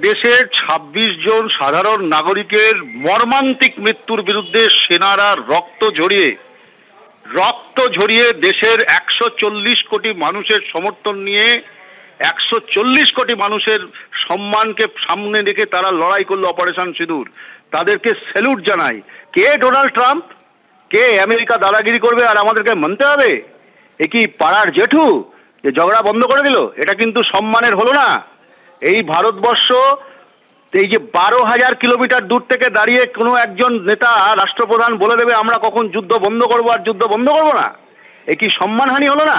দেশের ২৬ জন সাধারণ নাগরিকের মর্মান্তিক মৃত্যুর বিরুদ্ধে সেনারা রক্ত ঝরিয়ে দেশের ১৪০ কোটি মানুষের সমর্থন নিয়ে ১৪০ কোটি মানুষের সম্মানকে সামনে রেখে তারা লড়াই করলো অপারেশন সিঁদুর। তাদেরকে স্যালুট জানাই। কে ডোনাল্ড ট্রাম্প? কে আমেরিকা দাদাগিরি করবে আর আমাদেরকে মানতে হবে? এ কি পাড়ার জেঠু যে ঝগড়া বন্ধ করে দিল? এটা কিন্তু সম্মানের হলো না। এই ভারতবর্ষ এই যে ১২,০০০ কিলোমিটার দূর থেকে দাঁড়িয়ে কোনো একজন নেতা রাষ্ট্রপ্রধান বলে দেবে আমরা কখন যুদ্ধ বন্ধ করবো আর যুদ্ধ বন্ধ করবো না, এ কি সম্মানহানি হলো না?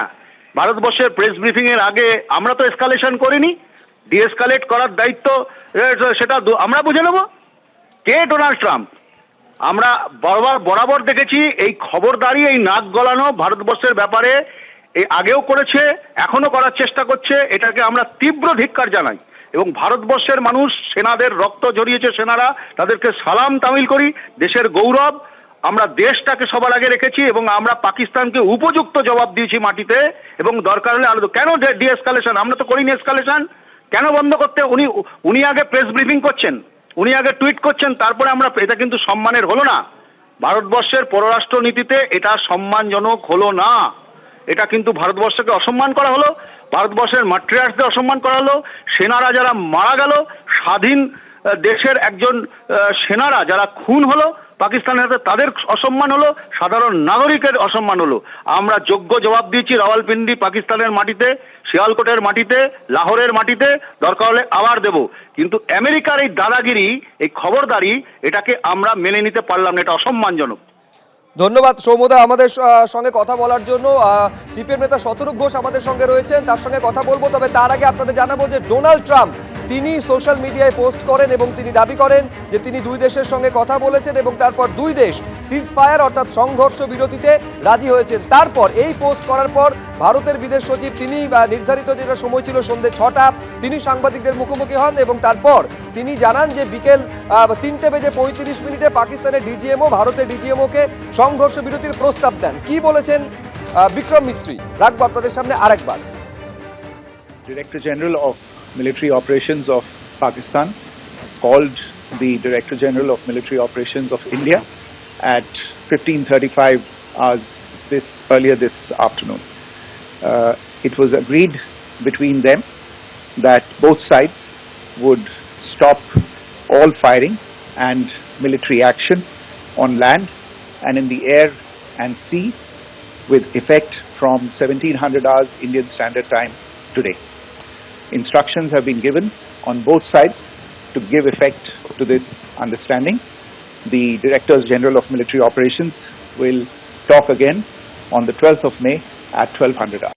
ভারতবর্ষের প্রেস ব্রিফিং এর আগে আমরা তো এসকালেশন করিনি, ডিএসকালেট করার দায়িত্ব সেটা আমরা বুঝে নেব। কে ডোনাল্ড ট্রাম্প? আমরা বরাবর দেখেছি এই খবরদারি, এই নাক গলানো ভারতবর্ষের ব্যাপারে এই আগেও করেছে, এখনো করার চেষ্টা করছে। এটাকে আমরা তীব্র ধিক্কার জানাই এবং ভারতবর্ষের মানুষ সেনাদের রক্ত ঝরিয়েছে, সেনারা তাদেরকে সালাম তামিল করি। দেশের গৌরব, আমরা দেশটাকে সবার আগে রেখেছি এবং আমরা পাকিস্তানকে উপযুক্ত জবাব দিয়েছি মাটিতে এবং দরকার হলে আলাদা। কেন ডিএসকালেশন? আমরা তো করিনি এসকালেশন। কেন বন্ধ করতে? উনি আগে প্রেস ব্রিফিং করছেন, উনি আগে টুইট করছেন, তারপরে আমরা। এটা কিন্তু সম্মানের হলো না। ভারতবর্ষের পররাষ্ট্র নীতিতে এটা সম্মানজনক হলো না। এটা কিন্তু ভারতবর্ষকে অসম্মান করা হলো, ভারতবর্ষের মাট্রিয়ার্সদের অসম্মান করা হলো। সেনারা যারা মারা গেল, স্বাধীন দেশের একজন সেনারা যারা খুন হলো পাকিস্তানের হাতে, তাদের অসম্মান হলো, সাধারণ নাগরিকের অসম্মান হলো। আমরা যোগ্য জবাব দিয়েছি রাওয়ালপিন্ডি পাকিস্তানের মাটিতে, শিয়ালকোটের মাটিতে, লাহোরের মাটিতে, দরকার হলে আবার দেব। কিন্তু আমেরিকার এই দাদাগিরি, এই খবরদারি, এটাকে আমরা মেনে নিতে পারলাম না। এটা অসম্মানজনক। ধন্যবাদ সৌম্যদা আমাদের সঙ্গে কথা বলার জন্য। সিপিএম নেতা শতরূপ ঘোষ আমাদের সঙ্গে রয়েছেন, তার সঙ্গে কথা বলবো। তবে তার আগে আপনাদের জানাবো যে ডোনাল্ড ট্রাম্প তিনি সোশ্যাল মিডিয়ায় পোস্ট করেন এবং তিনি দাবি করেন যে তিনি দুই দেশের সঙ্গে কথা বলেছেন এবং তারপর দুই দেশ সিজ ফায়ার অর্থাৎ সংঘর্ষ বিরতিতে রাজি হয়েছেন। তারপর এই পোস্ট করার পর ভারতের বিদেশ সচিব তিনি নির্ধারিত যেটা সময় ছিল সন্ধ্যে ৬টা, তিনি সাংবাদিকদের মুখোমুখি হন এবং তারপর তিনি জানান যে বিকেল ৩:৩৫ পাকিস্তানের ডিজিএমও ভারতের ডিজিএমওকে সংঘর্ষ বিরতির প্রস্তাব দেন। কি বলেছেন বিক্রম মিস্ত্রি, রাখবো আপনাদের সামনে আরেকবার। Director General of Military Operations of Pakistan called the Director General of Military Operations of India at 15:35 hours earlier this afternoon. It was agreed between them that both sides would stop all firing and military action on land and in the air and sea with effect from 1700 hours Indian Standard Time today. Instructions have been given on both sides to give effect to this understanding. The Directors General of Military Operations will talk again on the 12th of May at 1200 hours.